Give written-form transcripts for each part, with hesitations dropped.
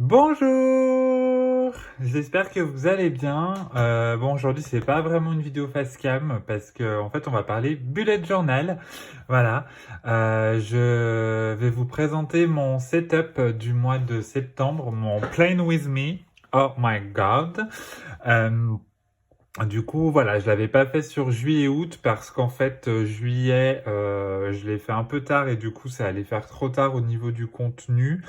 Bonjour! J'espère que vous allez bien. Bon, aujourd'hui, c'est pas vraiment une vidéo face cam parce que en fait, on va parler bullet journal. Voilà. Je vais vous présenter mon setup du mois de septembre, mon Plane with Me. Oh my God. Euh, du coup, voilà, je l'avais pas fait sur juillet-août parce qu'en fait, juillet, je l'ai fait un peu tard et du coup, ça allait faire trop tard au niveau du contenu.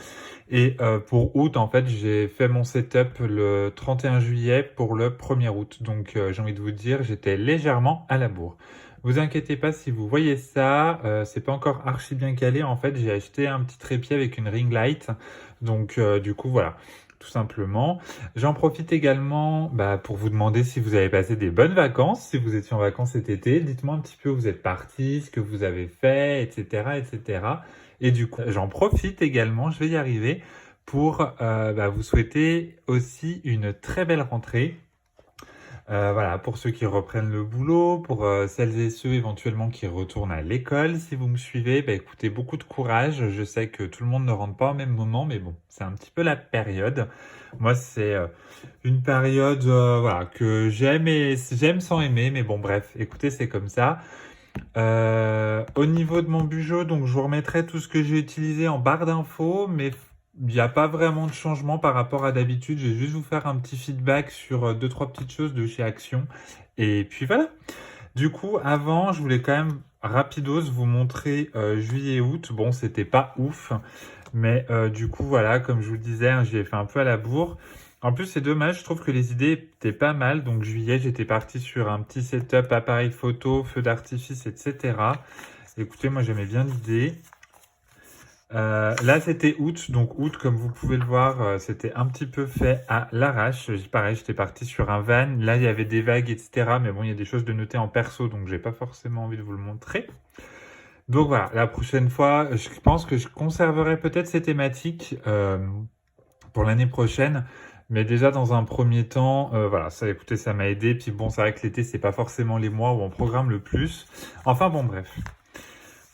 Et pour août, en fait, j'ai fait mon setup le 31 juillet pour le 1er août. Donc, j'ai envie de vous dire, j'étais légèrement à la bourre. Vous inquiétez pas si vous voyez ça, c'est pas encore archi bien calé. En fait, j'ai acheté un petit trépied avec une ring light. Donc, du coup, voilà, tout simplement. J'en profite également pour vous demander si vous avez passé des bonnes vacances, si vous étiez en vacances cet été. Dites-moi un petit peu où vous êtes partis, ce que vous avez fait, etc., etc. Et du coup, j'en profite également, je vais y arriver, pour vous souhaiter aussi une très belle rentrée. Voilà, pour ceux qui reprennent le boulot, pour celles et ceux éventuellement qui retournent à l'école, si vous me suivez, écoutez, beaucoup de courage. Je sais que tout le monde ne rentre pas au même moment, mais bon, c'est un petit peu la période. Moi, c'est une période voilà, que j'aime et j'aime sans aimer, mais bon, bref, écoutez, c'est comme ça. Au niveau de mon Bujo, donc je vous remettrai tout ce que j'ai utilisé en barre d'infos, mais il n'y a pas vraiment de changement par rapport à d'habitude. Je vais juste vous faire un petit feedback sur deux, trois petites choses de chez Action. Et puis voilà. Du coup, avant, je voulais quand même rapidos vous montrer juillet-août. Bon, c'était pas ouf, mais du coup, voilà, comme je vous le disais, hein, j'y ai fait un peu à la bourre. En plus, c'est dommage, je trouve que les idées étaient pas mal. Donc, juillet, j'étais parti sur un petit setup, appareil photo, feu d'artifice, etc. Écoutez, moi, j'aimais bien l'idée. Là, c'était août. Donc, août, comme vous pouvez le voir, c'était un petit peu fait à l'arrache. Pareil, j'étais parti sur un van. Là, il y avait des vagues, etc. Mais bon, il y a des choses de noter en perso, donc j'ai pas forcément envie de vous le montrer. Donc voilà, la prochaine fois, je pense que je conserverai peut-être ces thématiques pour l'année prochaine. Mais déjà, dans un premier temps, voilà, ça, écoutez, ça m'a aidé. Puis bon, c'est vrai que l'été, c'est pas forcément les mois où on programme le plus. Enfin bon, bref.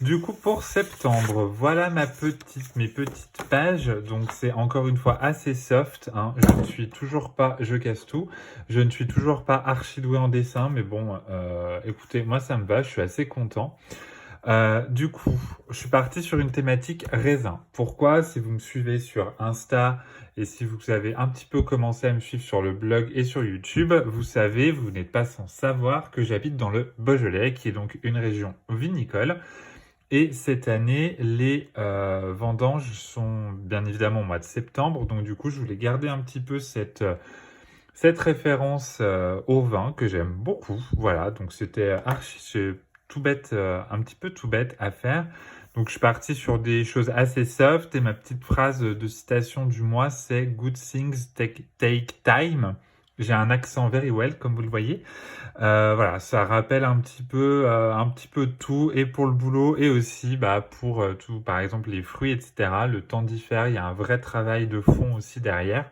Du coup, pour septembre, voilà mes petites pages. Donc, c'est encore une fois assez soft, hein. Je ne suis toujours pas, je casse tout. Je ne suis toujours pas archi doué en dessin, mais bon, écoutez, moi ça me va, je suis assez content. Du coup, je suis parti sur une thématique raisin. Pourquoi? Si vous me suivez sur Insta et si vous avez un petit peu commencé à me suivre sur le blog et sur YouTube, vous savez, vous n'êtes pas sans savoir que j'habite dans le Beaujolais, qui est donc une région vinicole. Et cette année, les vendanges sont bien évidemment au mois de septembre. Donc du coup, je voulais garder un petit peu cette référence au vin que j'aime beaucoup. Voilà, donc c'était c'est tout bête, un petit peu tout bête à faire. Donc je suis parti sur des choses assez soft et ma petite phrase de citation du mois, c'est Good things take time. J'ai un accent very well, comme vous le voyez. Voilà, ça rappelle un petit peu tout, et pour le boulot, et aussi pour tout, par exemple les fruits, etc. Le temps d'y faire, il y a un vrai travail de fond aussi derrière.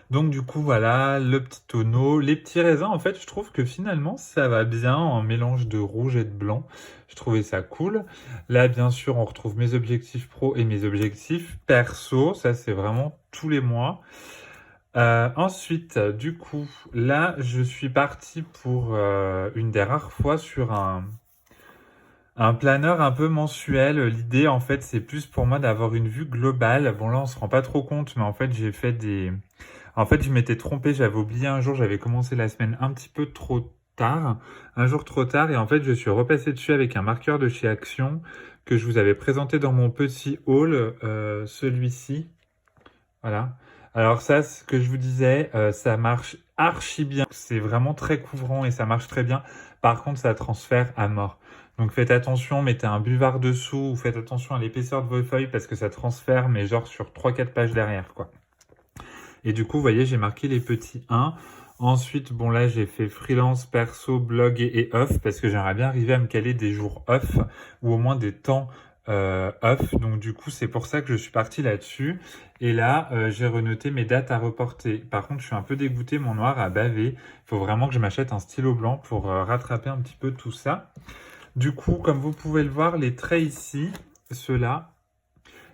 Donc du coup, voilà, le petit tonneau, les petits raisins, en fait, je trouve que finalement, ça va bien en mélange de rouge et de blanc. Je trouvais ça cool. Là, bien sûr, on retrouve mes objectifs pro et mes objectifs perso. Ça, c'est vraiment tous les mois. Ensuite, du coup, là, je suis parti pour une des rares fois sur un planeur un peu mensuel. L'idée, en fait, c'est plus pour moi d'avoir une vue globale. Bon, là, on se rend pas trop compte, mais en fait, j'ai fait des... En fait, je m'étais trompé, j'avais oublié un jour, j'avais commencé la semaine un petit peu trop tard, un jour trop tard, et en fait, je suis repassé dessus avec un marqueur de chez Action que je vous avais présenté dans mon petit haul, celui-ci. Voilà. Alors ça, ce que je vous disais, ça marche archi bien. C'est vraiment très couvrant et ça marche très bien. Par contre, ça transfère à mort. Donc faites attention, mettez un buvard dessous ou faites attention à l'épaisseur de vos feuilles parce que ça transfère, mais genre sur 3-4 pages derrière, quoi. Et du coup, vous voyez, j'ai marqué les petits 1. Ensuite, bon là, j'ai fait freelance, perso, blog et off parce que j'aimerais bien arriver à me caler des jours off ou au moins des temps off. Donc du coup, c'est pour ça que je suis parti là-dessus. Et là, j'ai renoté mes dates à reporter. Par contre, je suis un peu dégoûté, mon noir a bavé. Il faut vraiment que je m'achète un stylo blanc pour rattraper un petit peu tout ça. Du coup, comme vous pouvez le voir, les traits ici, ceux-là,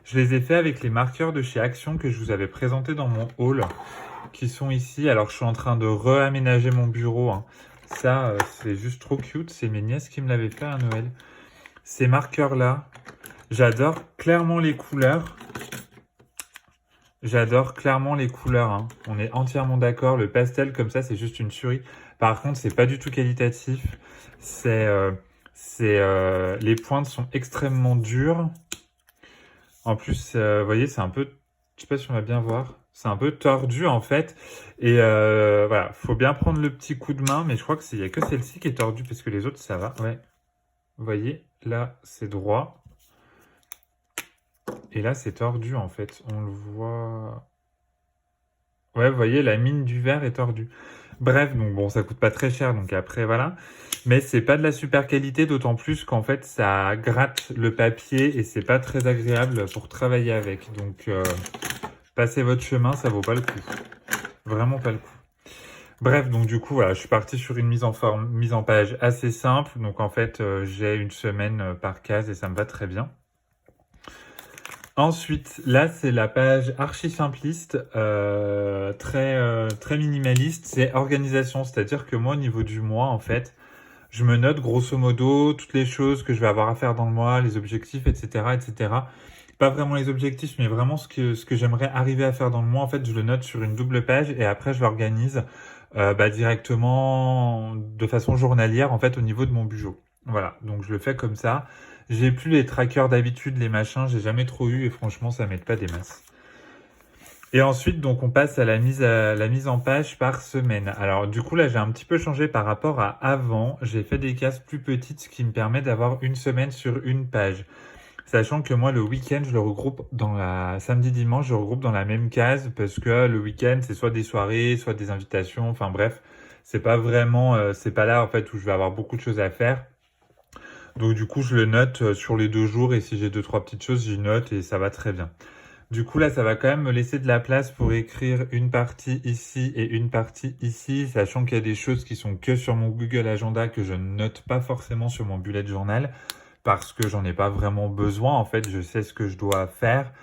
Je les ai fait avec les marqueurs de chez Action que je vous avais présenté dans mon haul, qui sont ici. Alors, je suis en train de réaménager mon bureau, hein. Ça, c'est juste trop cute. C'est mes nièces qui me l'avaient fait à Noël. Ces marqueurs-là, j'adore clairement les couleurs. J'adore clairement les couleurs, hein. On est entièrement d'accord. Le pastel comme ça, c'est juste une tuerie. Par contre, c'est pas du tout qualitatif. Les pointes sont extrêmement dures. En plus, vous voyez, c'est un peu, je sais pas si on va bien voir, c'est un peu tordu en fait. Et voilà, faut bien prendre le petit coup de main, mais je crois que il y a que celle-ci qui est tordue parce que les autres ça va. Ouais, vous voyez, là c'est droit et là c'est tordu en fait. On le voit. Ouais, vous voyez, la mine du verre est tordue. Bref, donc bon, ça coûte pas très cher, donc après voilà. Mais c'est pas de la super qualité, d'autant plus qu'en fait ça gratte le papier et c'est pas très agréable pour travailler avec. Donc passez votre chemin, ça vaut pas le coup. Vraiment pas le coup. Bref, donc du coup, voilà, je suis parti sur une mise en forme, mise en page assez simple. Donc en fait, j'ai une semaine par case et ça me va très bien. Ensuite, là, c'est la page archi simpliste, très minimaliste. C'est organisation, c'est-à-dire que moi, au niveau du mois, en fait, je me note grosso modo toutes les choses que je vais avoir à faire dans le mois, les objectifs, etc., etc. Pas vraiment les objectifs, mais vraiment ce que j'aimerais arriver à faire dans le mois. En fait, je le note sur une double page et après, je l'organise directement de façon journalière, en fait, au niveau de mon budget. Voilà, donc je le fais comme ça. J'ai plus les trackers d'habitude, les machins, j'ai jamais trop eu et franchement, ça m'aide pas des masses. Et ensuite, donc, on passe à la mise en page par semaine. Alors, du coup, là, j'ai un petit peu changé par rapport à avant. J'ai fait des cases plus petites, ce qui me permet d'avoir une semaine sur une page. Sachant que moi, le week-end, je le regroupe dans la samedi-dimanche, je regroupe dans la même case parce que le week-end, c'est soit des soirées, soit des invitations. Enfin bref, c'est pas vraiment, c'est pas là en fait où je vais avoir beaucoup de choses à faire. Donc du coup, je le note sur les 2 jours et si j'ai deux trois petites choses, j'y note et ça va très bien. Du coup, là, ça va quand même me laisser de la place pour écrire une partie ici et une partie ici, sachant qu'il y a des choses qui sont que sur mon Google Agenda que je ne note pas forcément sur mon bullet journal parce que j'en ai pas vraiment besoin. En fait, je sais ce que je dois faire.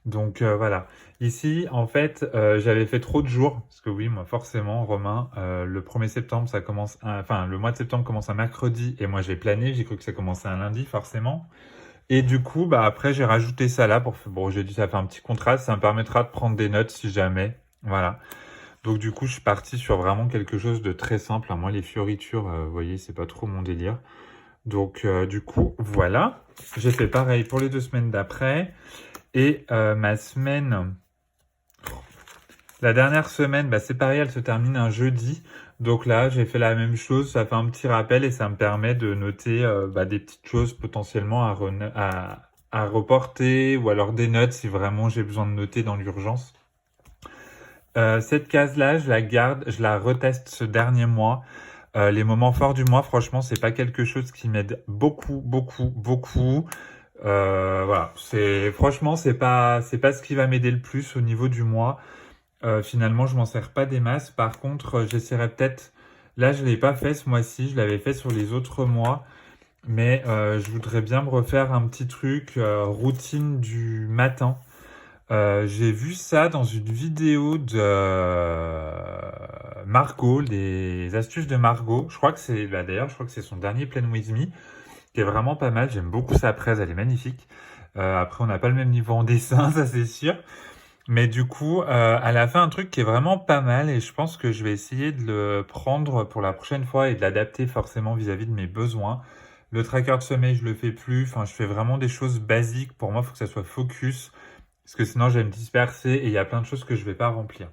Donc voilà. Ici, en fait, j'avais fait trop de jours parce que oui, moi, forcément, Romain, le 1er septembre, ça commence, enfin, le mois de septembre commence un mercredi et moi, j'ai plané, j'ai cru que ça commençait un lundi, forcément. Et du coup, bah après, j'ai rajouté ça là pour, bon, j'ai dit ça fait un petit contraste, ça me permettra de prendre des notes si jamais, voilà. Donc du coup, je suis parti sur vraiment quelque chose de très simple. Moi, les fioritures, vous voyez, c'est pas trop mon délire. Donc du coup, voilà. J'ai fait pareil pour les 2 semaines d'après. Et ma semaine, la dernière semaine, bah, c'est pareil, elle se termine un jeudi. Donc là, j'ai fait la même chose, ça fait un petit rappel et ça me permet de noter des petites choses potentiellement à reporter ou alors des notes si vraiment j'ai besoin de noter dans l'urgence. Cette case-là, je la garde, je la reteste ce dernier mois. Les moments forts du mois, franchement, c'est pas quelque chose qui m'aide beaucoup, beaucoup, beaucoup. Voilà, franchement, c'est pas ce qui va m'aider le plus au niveau du mois. Finalement, je m'en sers pas des masses. Par contre, j'essaierai peut-être. Là, je l'ai pas fait ce mois-ci. Je l'avais fait sur les autres mois, mais je voudrais bien me refaire un petit truc routine du matin. J'ai vu ça dans une vidéo de Margot, des astuces de Margot. Je crois que c'est, bah, d'ailleurs, je crois que c'est son dernier Plan With Me, qui est vraiment pas mal. J'aime beaucoup sa presse, elle est magnifique. Après, on n'a pas le même niveau en dessin, ça c'est sûr. Mais du coup, elle a fait un truc qui est vraiment pas mal et je pense que je vais essayer de le prendre pour la prochaine fois et de l'adapter forcément vis-à-vis de mes besoins. Le tracker de sommeil, je le fais plus. Enfin, je fais vraiment des choses basiques. Pour moi, il faut que ça soit focus. Parce que sinon, je vais me disperser et il y a plein de choses que je vais pas remplir.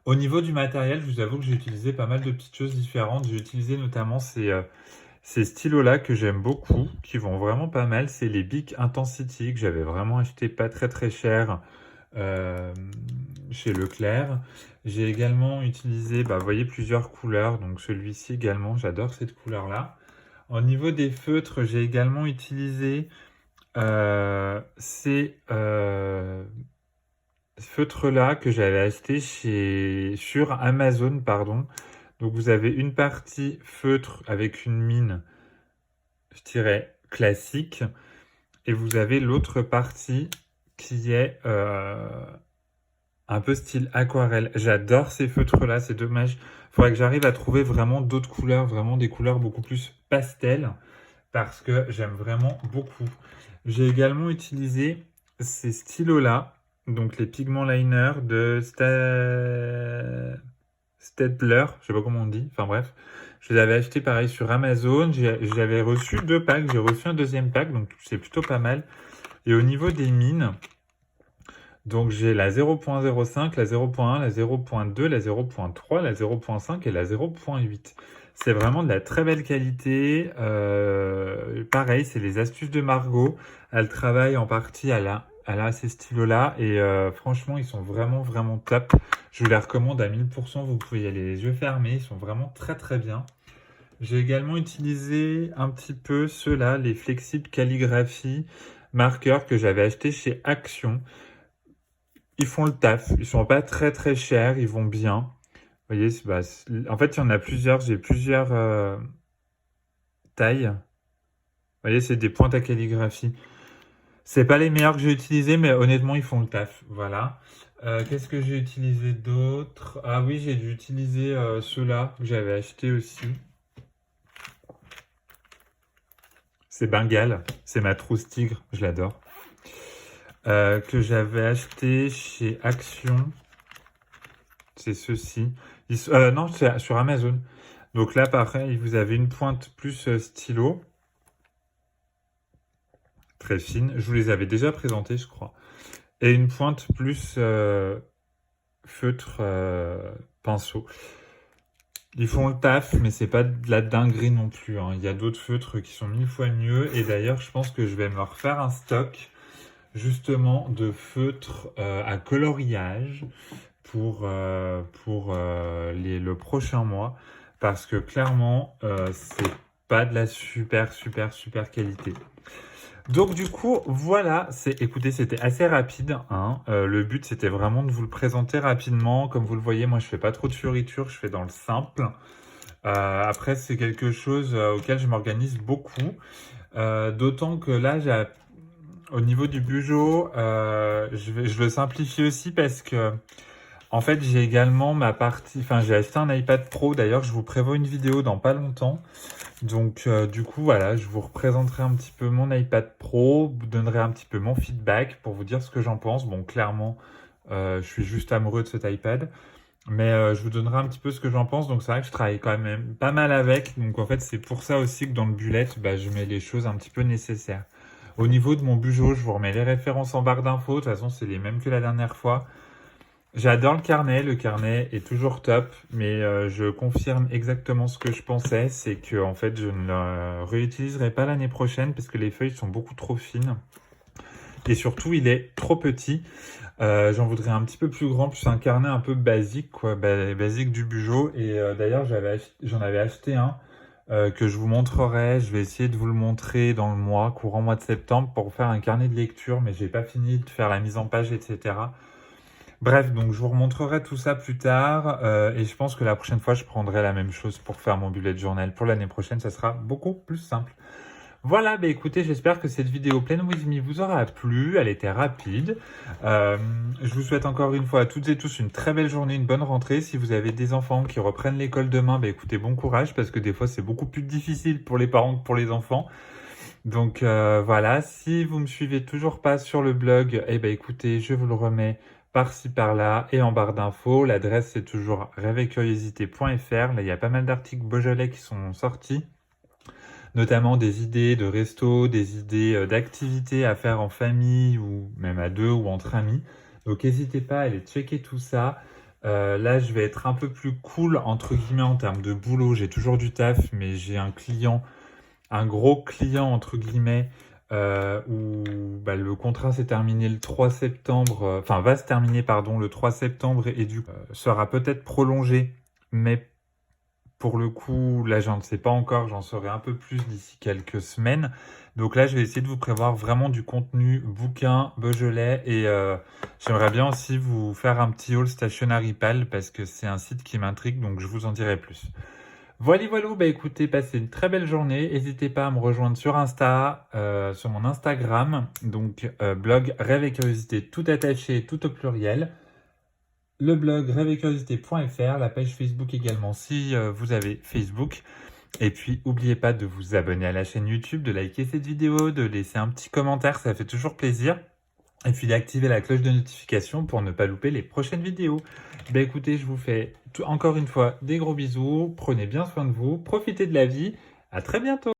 Au niveau du matériel, je vous avoue que j'ai utilisé pas mal de petites choses différentes. J'ai utilisé notamment ces stylos-là que j'aime beaucoup, qui vont vraiment pas mal. C'est les Bic Intensity que j'avais vraiment acheté pas très très cher euh, chez Leclerc. J'ai également utilisé, bah, vous voyez, plusieurs couleurs. Donc celui-ci également, j'adore cette couleur-là. Au niveau des feutres, j'ai également utilisé ces feutres-là que j'avais acheté sur Amazon, pardon. Donc vous avez une partie feutre avec une mine, je dirais, classique. et vous avez l'autre partie qui est un peu style aquarelle. J'adore ces feutres-là, c'est dommage. Il faudrait que j'arrive à trouver vraiment d'autres couleurs, vraiment des couleurs beaucoup plus pastel, parce que j'aime vraiment beaucoup. J'ai également utilisé ces stylos-là, donc les pigments liner de Staedtler, je sais pas comment on dit, enfin bref. Je les avais achetés pareil sur Amazon, j'avais reçu 2 packs, j'ai reçu un deuxième pack, donc c'est plutôt pas mal. Et au niveau des mines, donc j'ai la 0.05, la 0.1, la 0.2, la 0.3, la 0.5 et la 0.8. C'est vraiment de la très belle qualité. Pareil, c'est les astuces de Margot. Elle travaille en partie, elle a ces stylos-là et franchement, ils sont vraiment, vraiment top. Je vous les recommande à 1000%. Vous pouvez y aller les yeux fermés. Ils sont vraiment très, très bien. J'ai également utilisé un petit peu ceux-là, les Flexible Calligraphie marqueurs que j'avais achetés chez Action. Ils font le taf. Ils sont pas très, très chers. Ils vont bien. Vous voyez, en fait, il y en a plusieurs. J'ai plusieurs tailles. Vous voyez, c'est des pointes à calligraphie. C'est pas les meilleurs que j'ai utilisés, mais honnêtement, ils font le taf. Voilà. Qu'est-ce que j'ai utilisé d'autre? Ah oui, j'ai dû utiliser ceux-là que j'avais acheté aussi. C'est Bengale. C'est ma trousse tigre. Je l'adore. Que j'avais acheté chez Action. C'est ceux-ci. Non, c'est sur Amazon. Donc là, pareil, vous avez une pointe plus stylo. Très fine. Je vous les avais déjà présentés, je crois. Et une pointe plus feutre pinceau. Ils font le taf, mais c'est pas de la dinguerie non plus, hein. Il y a d'autres feutres qui sont 1000 fois mieux. Et d'ailleurs, je pense que je vais me refaire un stock, justement, de feutres à coloriage pour le prochain mois. Parce que clairement, c'est pas de la super, super, super qualité. Donc du coup, voilà, écoutez, c'était assez rapide, hein. Le but, c'était vraiment de vous le présenter rapidement. Comme vous le voyez, moi, je fais pas trop de fioritures, je fais dans le simple. Après, c'est quelque chose auquel je m'organise beaucoup. D'autant que là, au niveau du bugeot, je le simplifie aussi parce que en fait, j'ai également j'ai acheté un iPad Pro. D'ailleurs, je vous prévois une vidéo dans pas longtemps. Donc, du coup, voilà, je vous représenterai un petit peu mon iPad Pro, vous donnerai un petit peu mon feedback pour vous dire ce que j'en pense. Bon, clairement, je suis juste amoureux de cet iPad, mais je vous donnerai un petit peu ce que j'en pense. Donc, c'est vrai que je travaille quand même pas mal avec. Donc, en fait, c'est pour ça aussi que dans le bullet, je mets les choses un petit peu nécessaires. Au niveau de mon bugeot, je vous remets les références en barre d'infos. De toute façon, c'est les mêmes que la dernière fois. J'adore le carnet est toujours top, mais je confirme exactement ce que je pensais, c'est que en fait je ne le réutiliserai pas l'année prochaine parce que les feuilles sont beaucoup trop fines et surtout il est trop petit. J'en voudrais un petit peu plus grand, plus un carnet un peu basique, quoi, basique du bugeot. Et d'ailleurs j'en avais acheté un que je vous montrerai. Je vais essayer de vous le montrer dans le courant mois de septembre pour faire un carnet de lecture, mais j'ai pas fini de faire la mise en page, etc. Bref, donc je vous remontrerai tout ça plus tard et je pense que la prochaine fois, je prendrai la même chose pour faire mon bullet journal. Pour l'année prochaine, ça sera beaucoup plus simple. Voilà, écoutez, j'espère que cette vidéo Plan With Me vous aura plu. Elle était rapide. Je vous souhaite encore une fois à toutes et tous une très belle journée, une bonne rentrée. Si vous avez des enfants qui reprennent l'école demain, écoutez, bon courage parce que des fois, c'est beaucoup plus difficile pour les parents que pour les enfants. Donc voilà, si vous me suivez toujours pas sur le blog, écoutez, je vous le remets par-ci par-là et en barre d'infos. L'adresse c'est toujours rêveetcuriosité.fr. Là, il y a pas mal d'articles Beaujolais qui sont sortis, notamment des idées de resto, des idées d'activités à faire en famille ou même à deux ou entre amis. Donc n'hésitez pas à aller checker tout ça. Là, je vais être un peu plus cool entre guillemets en termes de boulot. J'ai toujours du taf, mais j'ai un gros client entre guillemets où le contrat s'est terminé le 3 septembre, va se terminer pardon le 3 septembre et du coup sera peut-être prolongé, mais pour le coup là je ne sais pas encore, j'en saurai un peu plus d'ici quelques semaines. Donc là je vais essayer de vous prévoir vraiment du contenu bouquin Beaujolais et j'aimerais bien aussi vous faire un petit haul Stationery Pal parce que c'est un site qui m'intrigue, donc je vous en dirai plus. Voilà, voilà, bah écoutez, passez une très belle journée. N'hésitez pas à me rejoindre sur Insta, sur mon Instagram, donc blog Rêve et Curiosité tout attaché, tout au pluriel. Le blog rêveetcuriosité.fr, la page Facebook également si vous avez Facebook. Et puis, n'oubliez pas de vous abonner à la chaîne YouTube, de liker cette vidéo, de laisser un petit commentaire, ça fait toujours plaisir. Et puis d'activer la cloche de notification pour ne pas louper les prochaines vidéos. Bah écoutez, je vous fais encore une fois des gros bisous, prenez bien soin de vous, profitez de la vie, à très bientôt.